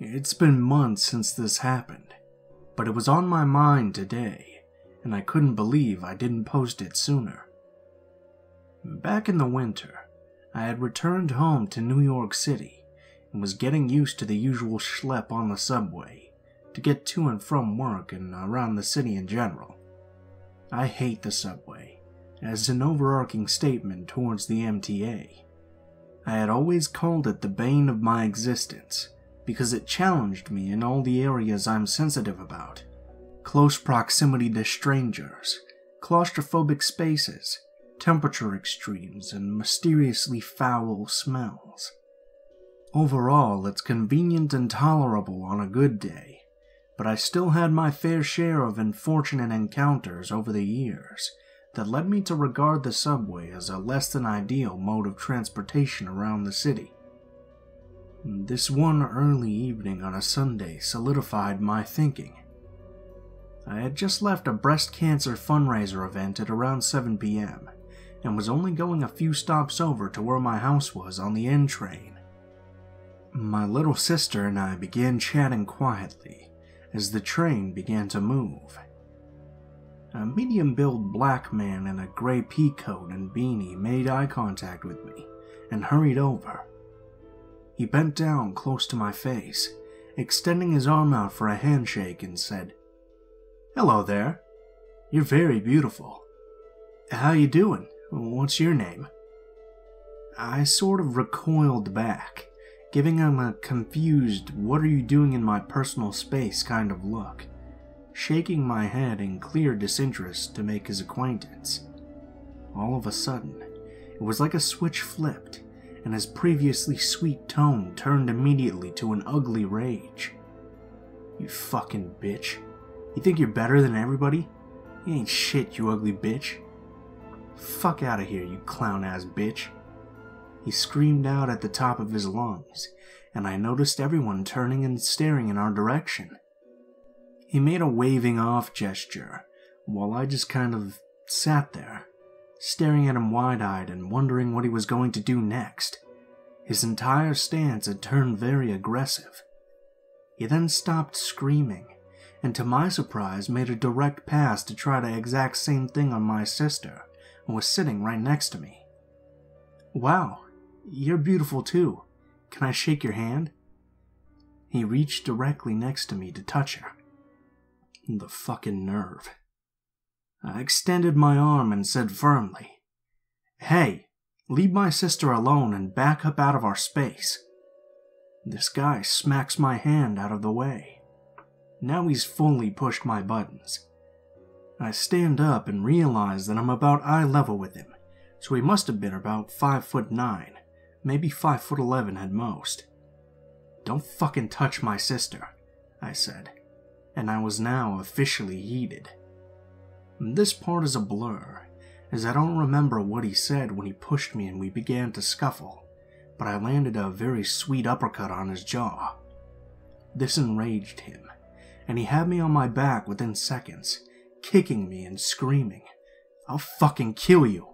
It's been months since this happened, but it was on my mind today, and I couldn't believe I didn't post it sooner. Back in the winter, I had returned home to New York City and was getting used to the usual schlep on the subway to get to and from work and around the city in general. I hate the subway, as an overarching statement towards the MTA. I had always called it the bane of my existence, because it challenged me in all the areas I'm sensitive about. Close proximity to strangers, claustrophobic spaces, temperature extremes, and mysteriously foul smells. Overall, it's convenient and tolerable on a good day, but I still had my fair share of unfortunate encounters over the years that led me to regard the subway as a less than ideal mode of transportation around the city. This one early evening on a Sunday solidified my thinking. I had just left a breast cancer fundraiser event at around 7 p.m. and was only going a few stops over to where my house was on the N train. My little sister and I began chatting quietly as the train began to move. A medium-built black man in a gray pea coat and beanie made eye contact with me and hurried over. He bent down close to my face, extending his arm out for a handshake and said, "Hello there. You're very beautiful. How you doing? What's your name?" I sort of recoiled back, giving him a confused, "what are you doing in my personal space" kind of look, shaking my head in clear disinterest to make his acquaintance. All of a sudden, it was like a switch flipped, and his previously sweet tone turned immediately to an ugly rage. "You fucking bitch. You think you're better than everybody? You ain't shit, you ugly bitch. Fuck out of here, you clown-ass bitch." He screamed out at the top of his lungs, and I noticed everyone turning and staring in our direction. He made a waving off gesture, while I just kind of sat there, staring at him wide-eyed and wondering what he was going to do next. His entire stance had turned very aggressive. He then stopped screaming, and to my surprise made a direct pass to try the exact same thing on my sister, who was sitting right next to me. "Wow, you're beautiful too. Can I shake your hand?" He reached directly next to me to touch her. The fucking nerve. I extended my arm and said firmly, "Hey, leave my sister alone and back up out of our space." This guy smacks my hand out of the way. Now he's fully pushed my buttons. I stand up and realize that I'm about eye level with him, so he must have been about 5'9", maybe 5'11" at most. "Don't fucking touch my sister," I said, and I was now officially heated. This part is a blur, as I don't remember what he said when he pushed me and we began to scuffle, but I landed a very sweet uppercut on his jaw. This enraged him, and he had me on my back within seconds, kicking me and screaming, "I'll fucking kill you."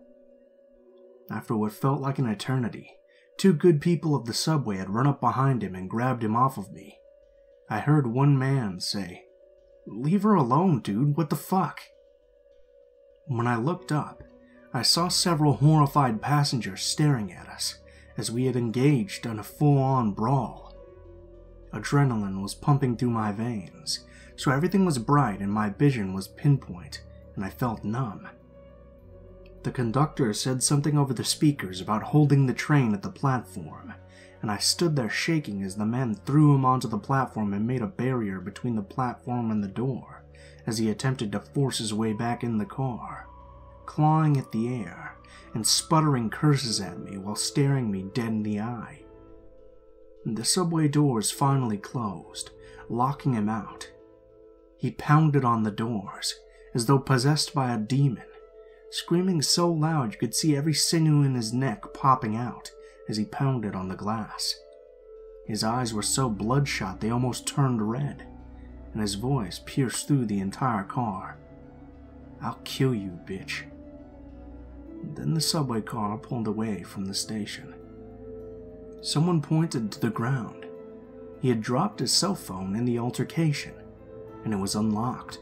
After what felt like an eternity, two good people of the subway had run up behind him and grabbed him off of me. I heard one man say, "Leave her alone, dude, what the fuck?" When I looked up, I saw several horrified passengers staring at us, as we had engaged in a full-on brawl. Adrenaline was pumping through my veins, so everything was bright and my vision was pinpoint, and I felt numb. The conductor said something over the speakers about holding the train at the platform, and I stood there shaking as the men threw him onto the platform and made a barrier between the platform and the door, as he attempted to force his way back in the car, clawing at the air and sputtering curses at me while staring me dead in the eye. The subway doors finally closed, locking him out. He pounded on the doors, as though possessed by a demon, screaming so loud you could see every sinew in his neck popping out as he pounded on the glass. His eyes were so bloodshot they almost turned red, and his voice pierced through the entire car. "I'll kill you, bitch." Then the subway car pulled away from the station. Someone pointed to the ground. He had dropped his cell phone in the altercation, and it was unlocked.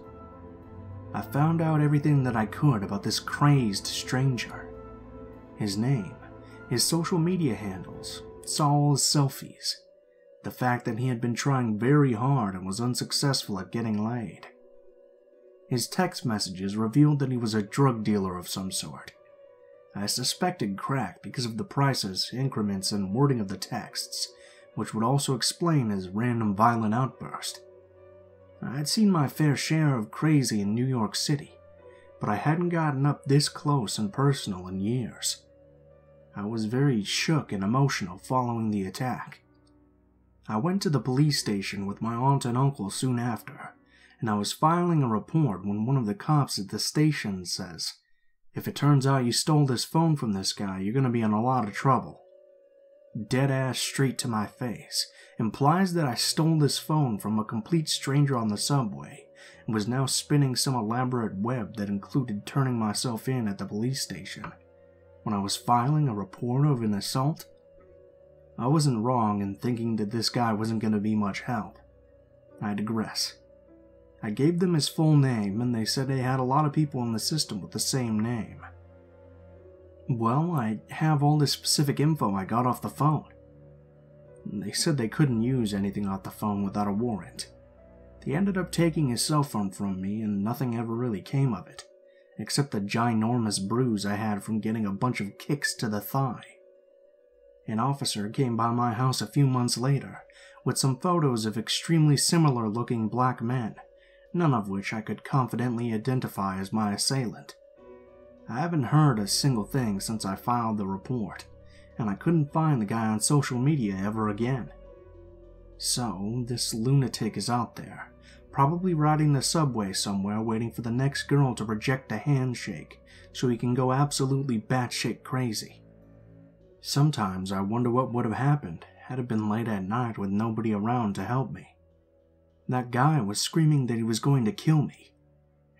I found out everything that I could about this crazed stranger. His name, his social media handles, saw all his selfies, the fact that he had been trying very hard and was unsuccessful at getting laid. His text messages revealed that he was a drug dealer of some sort. I suspected crack because of the prices, increments, and wording of the texts, which would also explain his random violent outburst. I had seen my fair share of crazy in New York City, but I hadn't gotten up this close and personal in years. I was very shook and emotional following the attack. I went to the police station with my aunt and uncle soon after, and I was filing a report when one of the cops at the station says, "If it turns out you stole this phone from this guy, you're going to be in a lot of trouble." Dead ass straight to my face, implies that I stole this phone from a complete stranger on the subway and was now spinning some elaborate web that included turning myself in at the police station when I was filing a report of an assault. I wasn't wrong in thinking that this guy wasn't going to be much help. I digress. I gave them his full name, and they said they had a lot of people in the system with the same name. Well, I have all this specific info I got off the phone. They said they couldn't use anything off the phone without a warrant. They ended up taking his cell phone from me, and nothing ever really came of it, except the ginormous bruise I had from getting a bunch of kicks to the thigh. An officer came by my house a few months later with some photos of extremely similar-looking black men, none of which I could confidently identify as my assailant. I haven't heard a single thing since I filed the report, and I couldn't find the guy on social media ever again. So, this lunatic is out there, probably riding the subway somewhere waiting for the next girl to reject a handshake so he can go absolutely batshit crazy. Sometimes I wonder what would have happened had it been late at night with nobody around to help me. That guy was screaming that he was going to kill me,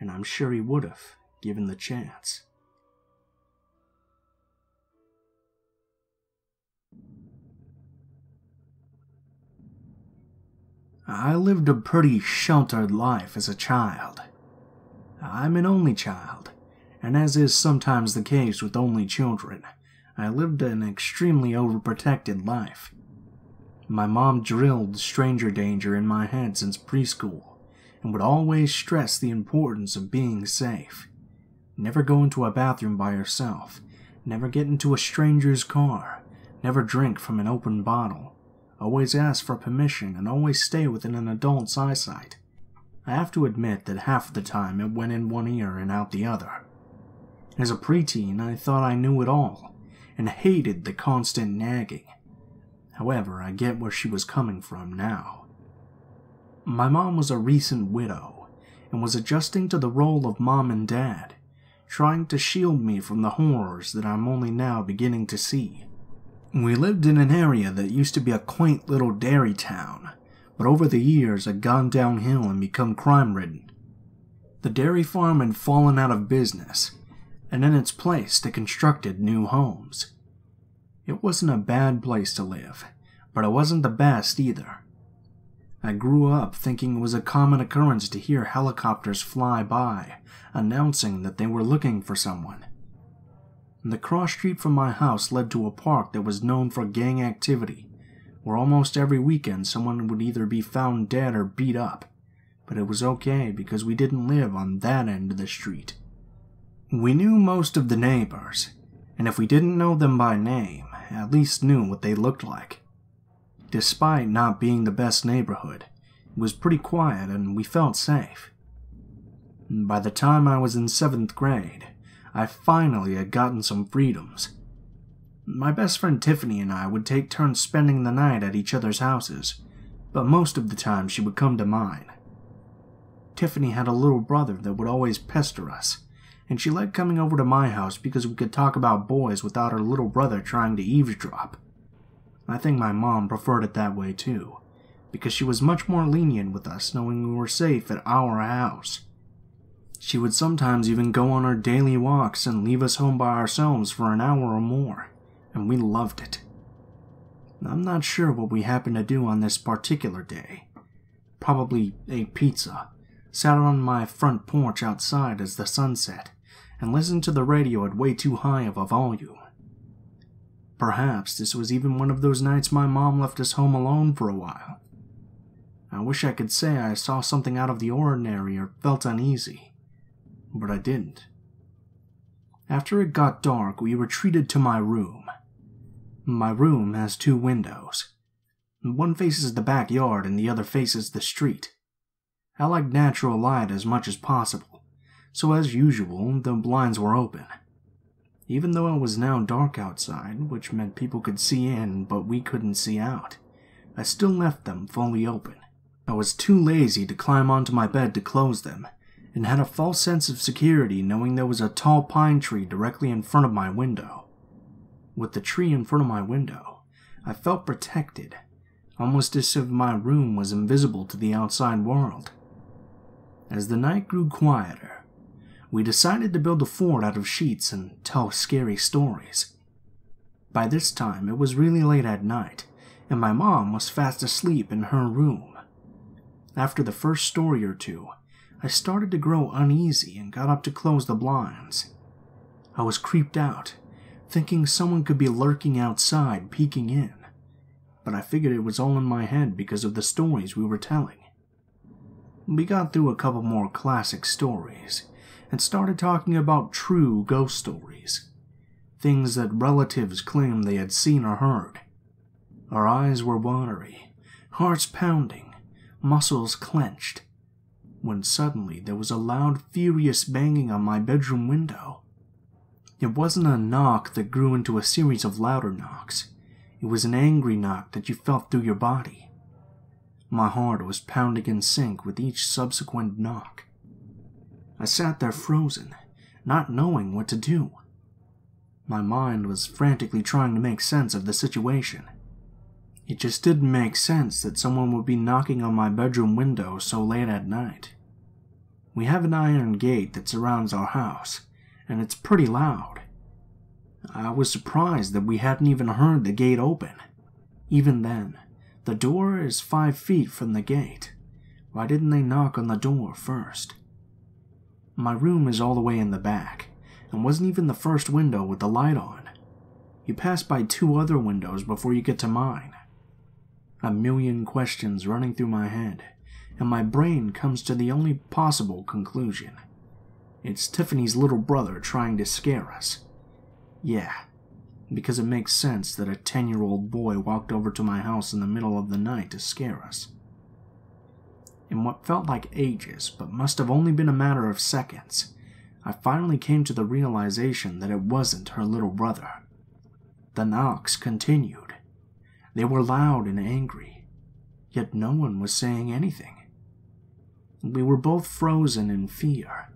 and I'm sure he would have, given the chance. I lived a pretty sheltered life as a child. I'm an only child, and as is sometimes the case with only children, I lived an extremely overprotected life. My mom drilled stranger danger in my head since preschool, and would always stress the importance of being safe. Never go into a bathroom by yourself, never get into a stranger's car, never drink from an open bottle, always ask for permission, and always stay within an adult's eyesight. I have to admit that half the time it went in one ear and out the other. As a preteen, I thought I knew it all, and hated the constant nagging. However, I get where she was coming from now. My mom was a recent widow, and was adjusting to the role of mom and dad, trying to shield me from the horrors that I'm only now beginning to see. We lived in an area that used to be a quaint little dairy town, but over the years had gone downhill and become crime-ridden. The dairy farm had fallen out of business, and in its place they constructed new homes. It wasn't a bad place to live, but it wasn't the best either. I grew up thinking it was a common occurrence to hear helicopters fly by, announcing that they were looking for someone. The cross street from my house led to a park that was known for gang activity, where almost every weekend someone would either be found dead or beat up, but it was okay because we didn't live on that end of the street. We knew most of the neighbors, and if we didn't know them by name, at least knew what they looked like. Despite not being the best neighborhood, it was pretty quiet and we felt safe. By the time I was in 7th grade, I finally had gotten some freedoms. My best friend Tiffany and I would take turns spending the night at each other's houses, but most of the time she would come to mine. Tiffany had a little brother that would always pester us, and she liked coming over to my house because we could talk about boys without her little brother trying to eavesdrop. I think my mom preferred it that way too, because she was much more lenient with us knowing we were safe at our house. She would sometimes even go on her daily walks and leave us home by ourselves for an hour or more, and we loved it. I'm not sure what we happened to do on this particular day. Probably ate pizza, sat on my front porch outside as the sun set, and listened to the radio at way too high of a volume. Perhaps this was even one of those nights my mom left us home alone for a while. I wish I could say I saw something out of the ordinary or felt uneasy, but I didn't. After it got dark, we retreated to my room. My room has 2 windows. One faces the backyard and the other faces the street. I like natural light as much as possible, so as usual, the blinds were open. Even though it was now dark outside, which meant people could see in but we couldn't see out, I still left them fully open. I was too lazy to climb onto my bed to close them, and had a false sense of security knowing there was a tall pine tree directly in front of my window. With the tree in front of my window, I felt protected, almost as if my room was invisible to the outside world. As the night grew quieter, we decided to build a fort out of sheets and tell scary stories. By this time, it was really late at night, and my mom was fast asleep in her room. After the first story or two, I started to grow uneasy and got up to close the blinds. I was creeped out, thinking someone could be lurking outside, peeking in, but I figured it was all in my head because of the stories we were telling. We got through a couple more classic stories, and started talking about true ghost stories, things that relatives claimed they had seen or heard. Our eyes were watery, hearts pounding, muscles clenched, when suddenly there was a loud, furious banging on my bedroom window. It wasn't a knock that grew into a series of louder knocks. It was an angry knock that you felt through your body. My heart was pounding in sync with each subsequent knock. I sat there frozen, not knowing what to do. My mind was frantically trying to make sense of the situation. It just didn't make sense that someone would be knocking on my bedroom window so late at night. We have an iron gate that surrounds our house, and it's pretty loud. I was surprised that we hadn't even heard the gate open. Even then, the door is 5 feet from the gate. Why didn't they knock on the door first? My room is all the way in the back, and wasn't even the first window with the light on. You pass by 2 other windows before you get to mine. A million questions running through my head, and my brain comes to the only possible conclusion. It's Tiffany's little brother trying to scare us. Yeah, because it makes sense that a 10-year-old boy walked over to my house in the middle of the night to scare us. In what felt like ages, but must have only been a matter of seconds, I finally came to the realization that it wasn't her little brother. The knocks continued. They were loud and angry, yet no one was saying anything. We were both frozen in fear.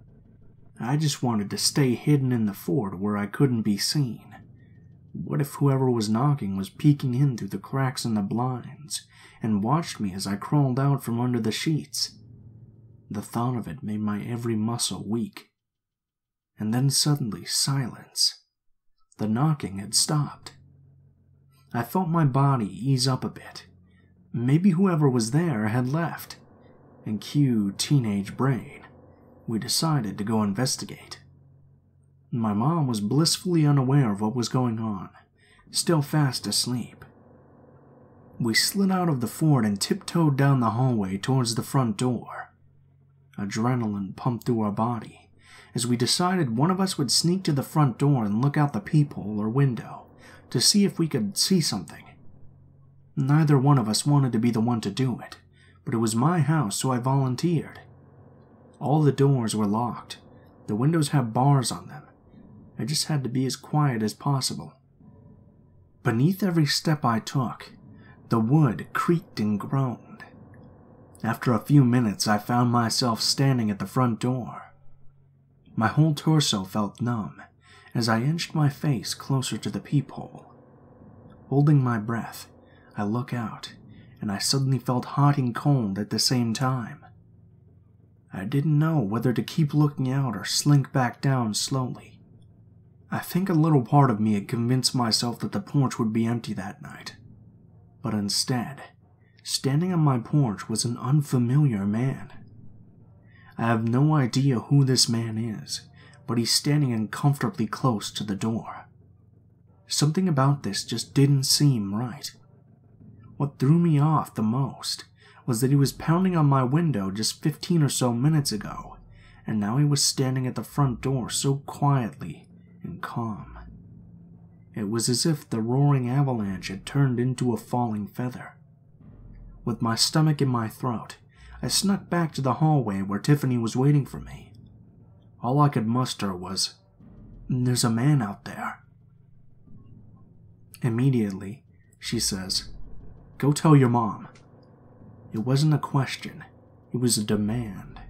I just wanted to stay hidden in the fort where I couldn't be seen. What if whoever was knocking was peeking in through the cracks in the blinds and watched me as I crawled out from under the sheets? The thought of it made my every muscle weak. And then suddenly silence. The knocking had stopped. I felt my body ease up a bit. Maybe whoever was there had left. And cue teenage brain, we decided to go investigate. My mom was blissfully unaware of what was going on, still fast asleep. We slid out of the fort and tiptoed down the hallway towards the front door. Adrenaline pumped through our body as we decided one of us would sneak to the front door and look out the peephole or window to see if we could see something. Neither one of us wanted to be the one to do it, but it was my house, so I volunteered. All the doors were locked. The windows had bars on them. I just had to be as quiet as possible. Beneath every step I took, the wood creaked and groaned. After a few minutes, I found myself standing at the front door. My whole torso felt numb as I inched my face closer to the peephole. Holding my breath, I look out, and I suddenly felt hot and cold at the same time. I didn't know whether to keep looking out or slink back down slowly. I think a little part of me had convinced myself that the porch would be empty that night. But instead, standing on my porch was an unfamiliar man. I have no idea who this man is, but he's standing uncomfortably close to the door. Something about this just didn't seem right. What threw me off the most was that he was pounding on my window just 15 or so minutes ago, and now he was standing at the front door so quietly and calm. It was as if the roaring avalanche had turned into a falling feather. With my stomach in my throat, I snuck back to the hallway where Tiffany was waiting for me. All I could muster was, "There's a man out there." Immediately, she says, "Go tell your mom." It wasn't a question, it was a demand.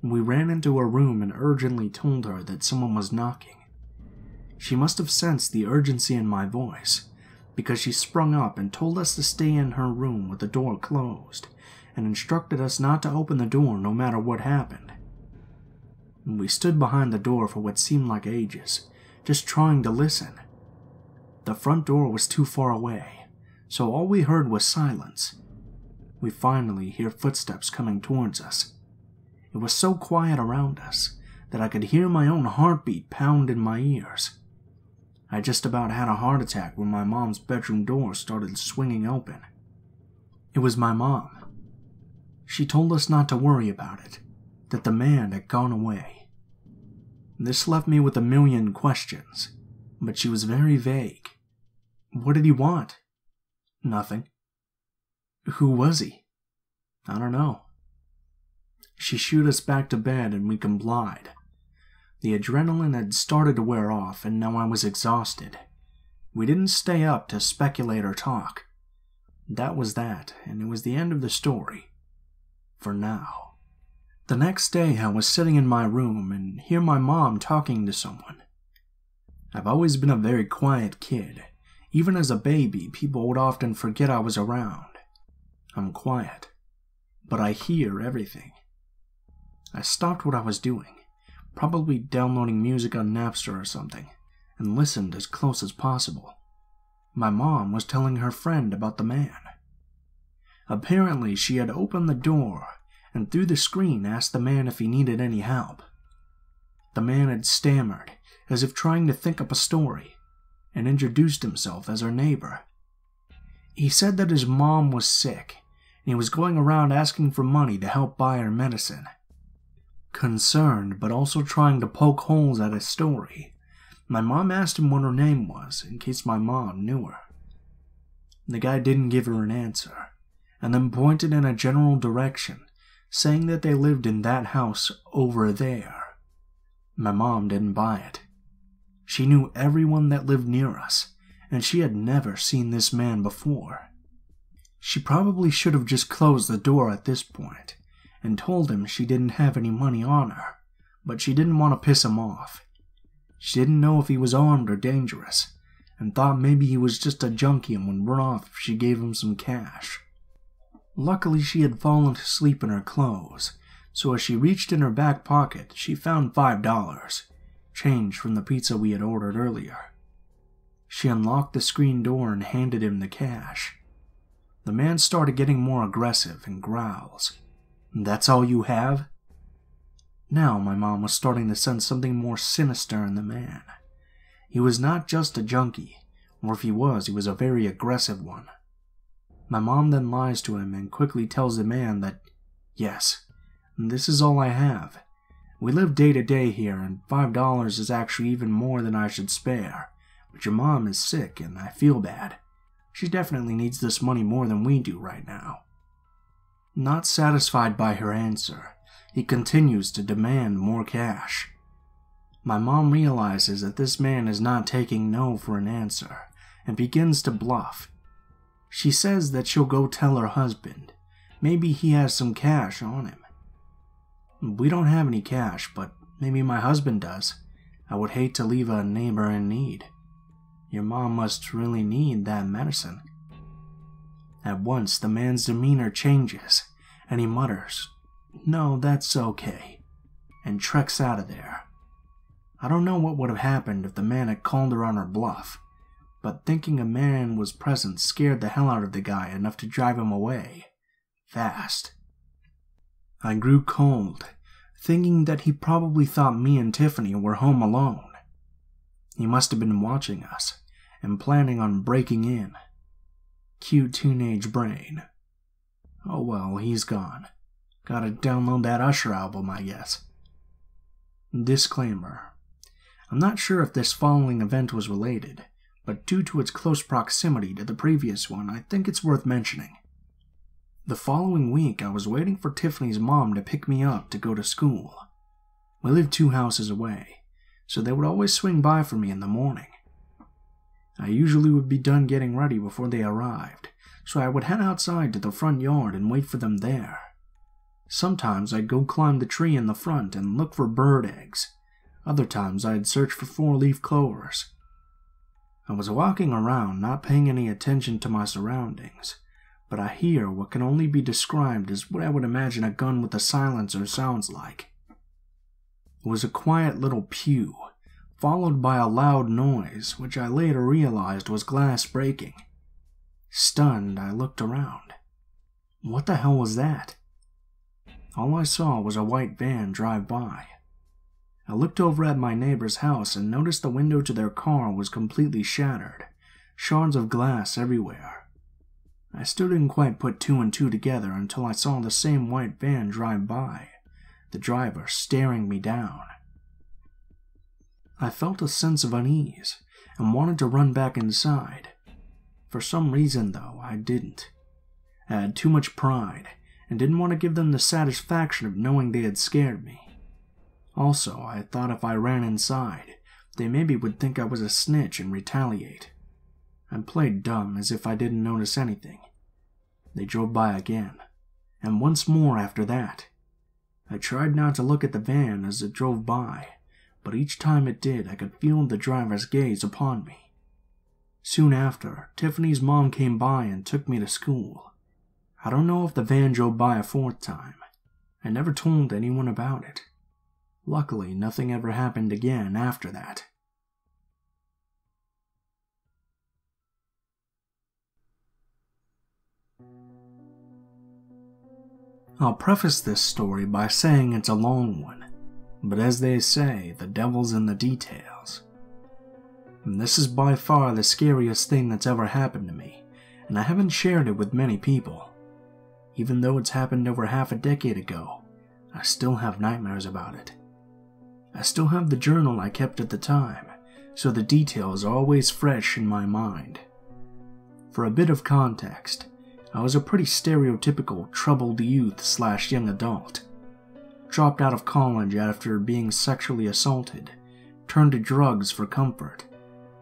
We ran into her room and urgently told her that someone was knocking. She must have sensed the urgency in my voice, because she sprung up and told us to stay in her room with the door closed, and instructed us not to open the door no matter what happened. We stood behind the door for what seemed like ages, just trying to listen. The front door was too far away, so all we heard was silence. We finally hear footsteps coming towards us. It was so quiet around us that I could hear my own heartbeat pound in my ears. I just about had a heart attack when my mom's bedroom door started swinging open. It was my mom. She told us not to worry about it, that the man had gone away. This left me with a million questions, but she was very vague. What did he want? Nothing. Who was he? I don't know. She shooed us back to bed and we complied. The adrenaline had started to wear off and now I was exhausted. We didn't stay up to speculate or talk. That was that, and it was the end of the story. For now. The next day I was sitting in my room and hear my mom talking to someone. I've always been a very quiet kid. Even as a baby, people would often forget I was around. I'm quiet, but I hear everything. I stopped what I was doing, probably downloading music on Napster or something, and listened as close as possible. My mom was telling her friend about the man. Apparently, she had opened the door and through the screen asked the man if he needed any help. The man had stammered, as if trying to think up a story, and introduced himself as her neighbor. He said that his mom was sick, and he was going around asking for money to help buy her medicine. Concerned, but also trying to poke holes at his story, my mom asked him what her name was, in case my mom knew her. The guy didn't give her an answer, and then pointed in a general direction, saying that they lived in that house over there. My mom didn't buy it. She knew everyone that lived near us, and she had never seen this man before. She probably should have just closed the door at this point, and told him she didn't have any money on her, but she didn't want to piss him off. She didn't know if he was armed or dangerous, and thought maybe he was just a junkie and would run off if she gave him some cash. Luckily, she had fallen asleep in her clothes, so as she reached in her back pocket, she found $5, change from the pizza we had ordered earlier. She unlocked the screen door and handed him the cash. The man started getting more aggressive and growls. "That's all you have?" Now my mom was starting to sense something more sinister in the man. He was not just a junkie, or if he was a very aggressive one. My mom then lies to him and quickly tells the man that, yes, this is all I have. We live day to day here, and $5 is actually even more than I should spare, but your mom is sick and I feel bad. She definitely needs this money more than we do right now. Not satisfied by her answer, he continues to demand more cash. My mom realizes that this man is not taking no for an answer, and begins to bluff. She says that she'll go tell her husband. Maybe he has some cash on him. We don't have any cash, but maybe my husband does. I would hate to leave a neighbor in need. Your mom must really need that medicine. At once, the man's demeanor changes, and he mutters, "No, that's okay," and treks out of there. I don't know what would have happened if the man had called her on her bluff, but thinking a man was present scared the hell out of the guy enough to drive him away. Fast. I grew cold, thinking that he probably thought me and Tiffany were home alone. He must have been watching us and planning on breaking in. Cute teenage brain. Oh well, he's gone. Gotta download that Usher album, I guess. Disclaimer. I'm not sure if this following event was related, but due to its close proximity to the previous one, I think it's worth mentioning. The following week, I was waiting for Tiffany's mom to pick me up to go to school. We lived 2 houses away, so they would always swing by for me in the morning. I usually would be done getting ready before they arrived, so I would head outside to the front yard and wait for them there. Sometimes I'd go climb the tree in the front and look for bird eggs. Other times I'd search for 4-leaf clovers. I was walking around, not paying any attention to my surroundings, but I hear what can only be described as what I would imagine a gun with a silencer sounds like. It was a quiet little pew, followed by a loud noise, which I later realized was glass breaking. Stunned, I looked around. What the hell was that? All I saw was a white van drive by. I looked over at my neighbor's house and noticed the window to their car was completely shattered, shards of glass everywhere. I still didn't quite put 2 and 2 together until I saw the same white van drive by, the driver staring me down. I felt a sense of unease and wanted to run back inside. For some reason, though, I didn't. I had too much pride and didn't want to give them the satisfaction of knowing they had scared me. Also, I thought if I ran inside, they maybe would think I was a snitch and retaliate. I played dumb as if I didn't notice anything. They drove by again, and once more after that. I tried not to look at the van as it drove by, but each time it did, I could feel the driver's gaze upon me. Soon after, Tiffany's mom came by and took me to school. I don't know if the van drove by a 4th time. I never told anyone about it. Luckily, nothing ever happened again after that. I'll preface this story by saying it's a long one, but as they say, the devil's in the details. And this is by far the scariest thing that's ever happened to me, and I haven't shared it with many people. Even though it's happened over half a decade ago, I still have nightmares about it. I still have the journal I kept at the time, so the details are always fresh in my mind. For a bit of context, I was a pretty stereotypical troubled youth / young adult. Dropped out of college after being sexually assaulted, turned to drugs for comfort,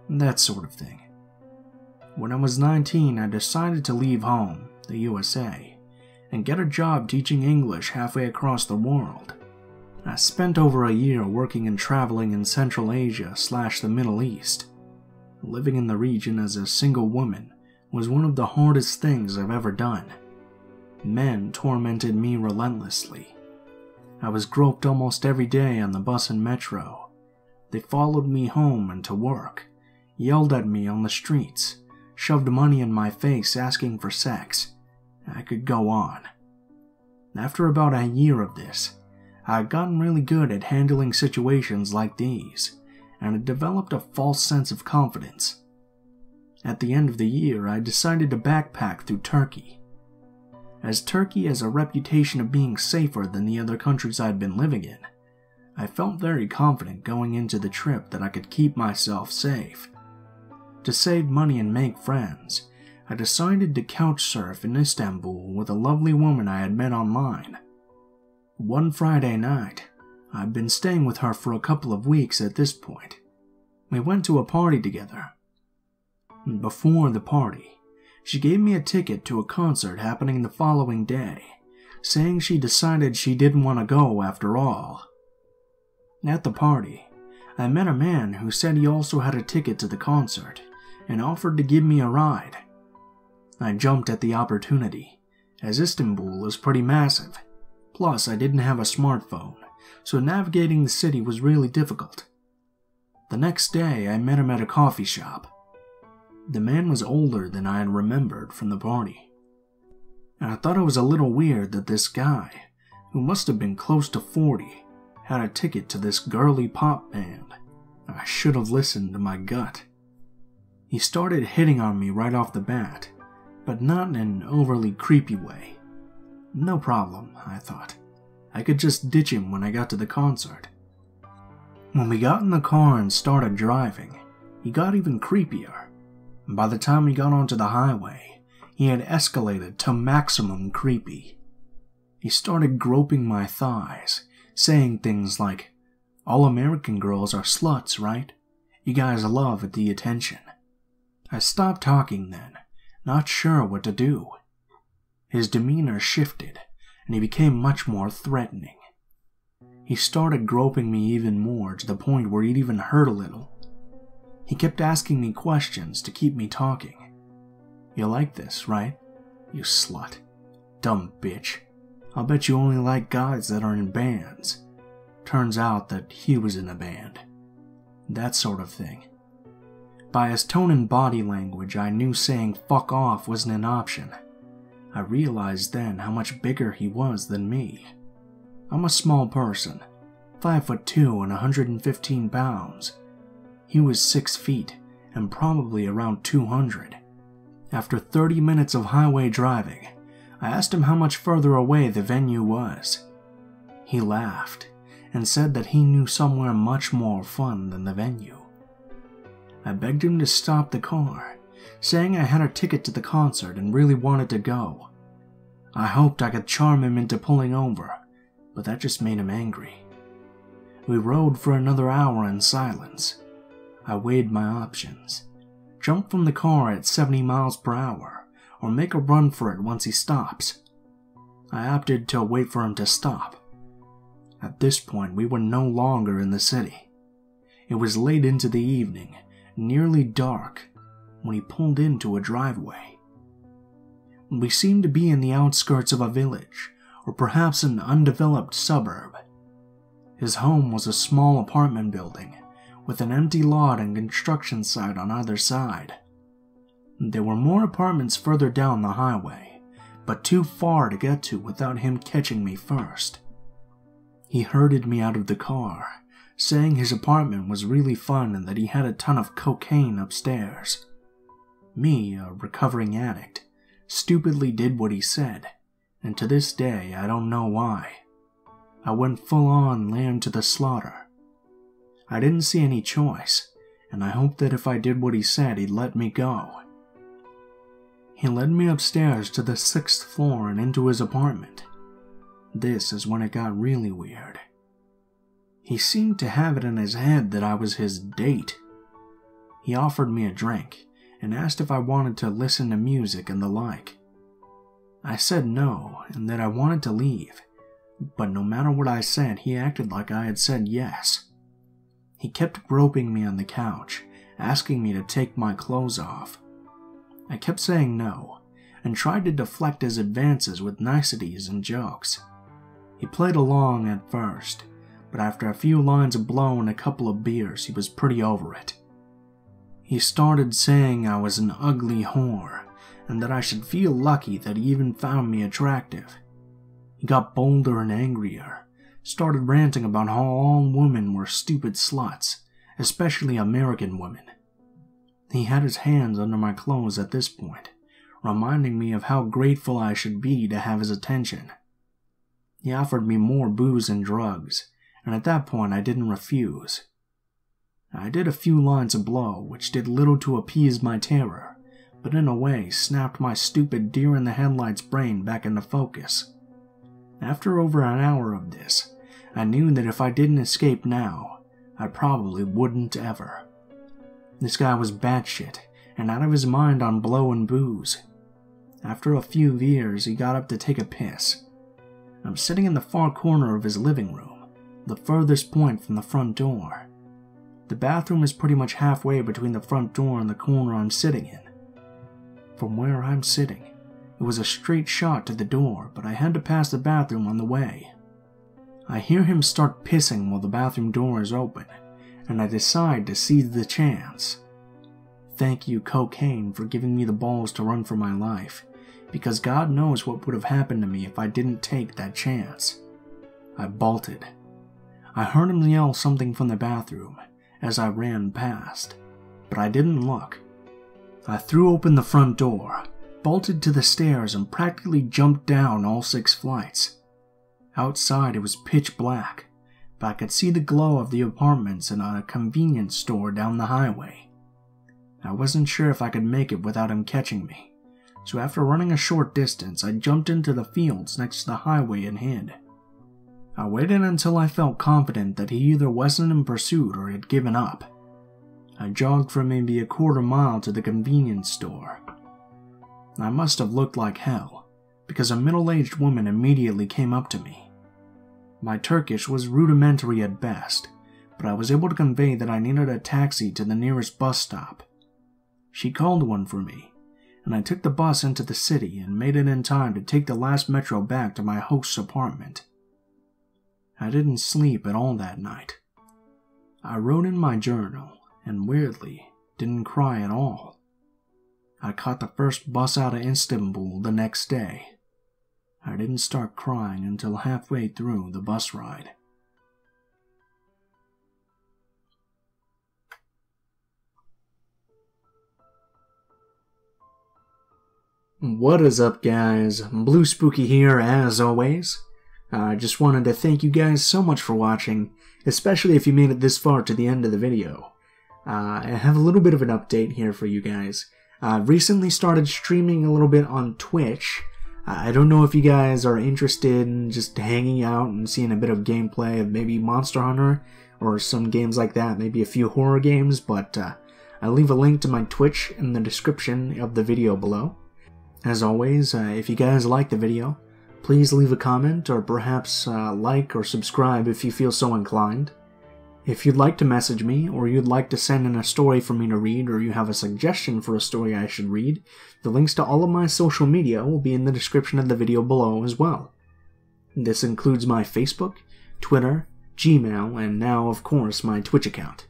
that sort of thing. When I was 19, I decided to leave home, the USA, and get a job teaching English halfway across the world. I spent over a year working and traveling in Central Asia / the Middle East. Living in the region as a single woman was one of the hardest things I've ever done. Men tormented me relentlessly. I was groped almost every day on the bus and metro. They followed me home and to work, yelled at me on the streets, shoved money in my face asking for sex. I could go on. After about a year of this, I had gotten really good at handling situations like these, and had developed a false sense of confidence. At the end of the year, I decided to backpack through Turkey. As Turkey has a reputation of being safer than the other countries I'd been living in, I felt very confident going into the trip that I could keep myself safe. To save money and make friends, I decided to couch surf in Istanbul with a lovely woman I had met online. One Friday night, I'd been staying with her for a couple of weeks at this point. We went to a party together. Before the party, she gave me a ticket to a concert happening the following day, saying she decided she didn't want to go after all. At the party, I met a man who said he also had a ticket to the concert and offered to give me a ride. I jumped at the opportunity, as Istanbul is pretty massive. Plus, I didn't have a smartphone, so navigating the city was really difficult. The next day, I met him at a coffee shop. The man was older than I had remembered from the party, and I thought it was a little weird that this guy, who must have been close to 40, had a ticket to this girly pop band. I should have listened to my gut. He started hitting on me right off the bat, but not in an overly creepy way. No problem, I thought. I could just ditch him when I got to the concert. When we got in the car and started driving, he got even creepier. And by the time we got onto the highway, he had escalated to maximum creepy. He started groping my thighs, saying things like, "All American girls are sluts, right? You guys love the attention." I stopped talking then, not sure what to do. His demeanor shifted, and he became much more threatening. He started groping me even more to the point where he'd even hurt a little. He kept asking me questions to keep me talking. "You like this, right? You slut. Dumb bitch. I'll bet you only like guys that are in bands." Turns out that he was in a band. That sort of thing. By his tone and body language, I knew saying fuck off wasn't an option. I realized then how much bigger he was than me. I'm a small person, 5'2" and 115 pounds. He was 6 feet and probably around 200. After 30 minutes of highway driving, I asked him how much further away the venue was. He laughed and said that he knew somewhere much more fun than the venue. I begged him to stop the car, saying I had a ticket to the concert and really wanted to go. I hoped I could charm him into pulling over, but that just made him angry. We rode for another hour in silence. I weighed my options. Jump from the car at 70 miles per hour, or make a run for it once he stops. I opted to wait for him to stop. At this point, we were no longer in the city. It was late into the evening, nearly dark, when he pulled into a driveway. We seemed to be in the outskirts of a village, or perhaps an undeveloped suburb. His home was a small apartment building, with an empty lot and construction site on either side. There were more apartments further down the highway, but too far to get to without him catching me first. He herded me out of the car, saying his apartment was really fun and that he had a ton of cocaine upstairs. Me, a recovering addict, stupidly did what he said, and to this day I don't know why. I went full-on lamb to the slaughter. I didn't see any choice, and I hoped that if I did what he said, he'd let me go. He led me upstairs to the 6th floor and into his apartment. This is when it got really weird. He seemed to have it in his head that I was his date. He offered me a drink and asked if I wanted to listen to music and the like. I said no and that I wanted to leave, but no matter what I said, he acted like I had said yes. He kept groping me on the couch, asking me to take my clothes off. I kept saying no, and tried to deflect his advances with niceties and jokes. He played along at first, but after a few lines of blow and a couple of beers, he was pretty over it. He started saying I was an ugly whore, and that I should feel lucky that he even found me attractive. He got bolder and angrier, started ranting about how all women were stupid sluts, especially American women. He had his hands under my clothes at this point, reminding me of how grateful I should be to have his attention. He offered me more booze and drugs, and at that point I didn't refuse. I did a few lines of blow, which did little to appease my terror, but in a way snapped my stupid deer-in-the-headlights brain back into focus. After over an hour of this, I knew that if I didn't escape now, I probably wouldn't ever. This guy was batshit and out of his mind on blow and booze. After a few beers, he got up to take a piss. I'm sitting in the far corner of his living room, the furthest point from the front door. The bathroom is pretty much halfway between the front door and the corner I'm sitting in. From where I'm sitting, it was a straight shot to the door, but I had to pass the bathroom on the way. I hear him start pissing while the bathroom door is open, and I decide to seize the chance. thank you, cocaine, for giving me the balls to run for my life, because God knows what would have happened to me if I didn't take that chance. I bolted. I heard him yell something from the bathroom as I ran past, but I didn't look. I threw open the front door, bolted to the stairs, and practically jumped down all 6 flights. Outside it was pitch black, but I could see the glow of the apartments and a convenience store down the highway. I wasn't sure if I could make it without him catching me, so after running a short distance, I jumped into the fields next to the highway and hid. I waited until I felt confident that he either wasn't in pursuit or had given up. I jogged for maybe a quarter mile to the convenience store. I must have looked like hell, because a middle-aged woman immediately came up to me. My Turkish was rudimentary at best, but I was able to convey that I needed a taxi to the nearest bus stop. She called one for me, and I took the bus into the city and made it in time to take the last metro back to my host's apartment. I didn't sleep at all that night. I wrote in my journal, and weirdly, didn't cry at all. I caught the first bus out of Istanbul the next day. I didn't start crying until halfway through the bus ride. What is up, guys? Blue Spooky here as always. I just wanted to thank you guys so much for watching, especially if you made it this far to the end of the video. I have a little bit of an update here for you guys. I've recently started streaming a little bit on Twitch. I don't know if you guys are interested in just hanging out and seeing a bit of gameplay of maybe Monster Hunter or some games like that, maybe a few horror games, but I'll leave a link to my Twitch in the description of the video below. As always, if you guys like the video, please leave a comment or perhaps like or subscribe if you feel so inclined. If you'd like to message me, or you'd like to send in a story for me to read, or you have a suggestion for a story I should read, the links to all of my social media will be in the description of the video below as well. This includes my Facebook, Twitter, Gmail, and now, of course, my Twitch account.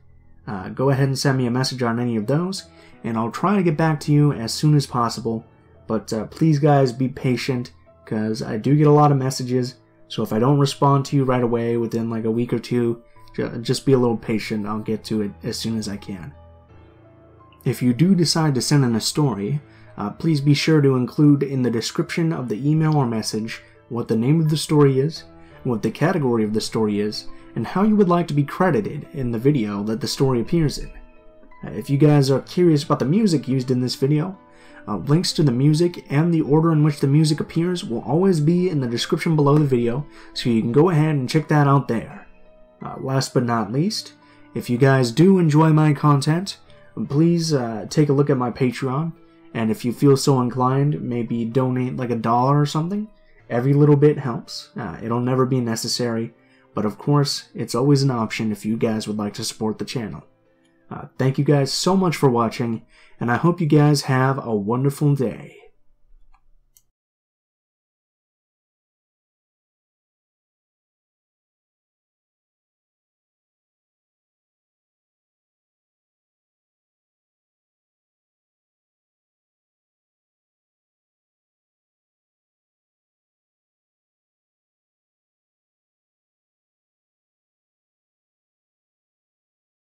Go ahead and send me a message on any of those, and I'll try to get back to you as soon as possible, but please guys be patient, because I do get a lot of messages, so if I don't respond to you right away within like a week or two, just be a little patient. I'll get to it as soon as I can. If you do decide to send in a story, please be sure to include in the description of the email or message what the name of the story is, what the category of the story is, and how you would like to be credited in the video that the story appears in. If you guys are curious about the music used in this video, links to the music and the order in which the music appears will always be in the description below the video, so you can go ahead and check that out there. Last but not least, if you guys do enjoy my content, please take a look at my Patreon, and if you feel so inclined, maybe donate like $1 or something. Every little bit helps. It'll never be necessary, but of course, it's always an option if you guys would like to support the channel. Thank you guys so much for watching, and I hope you guys have a wonderful day.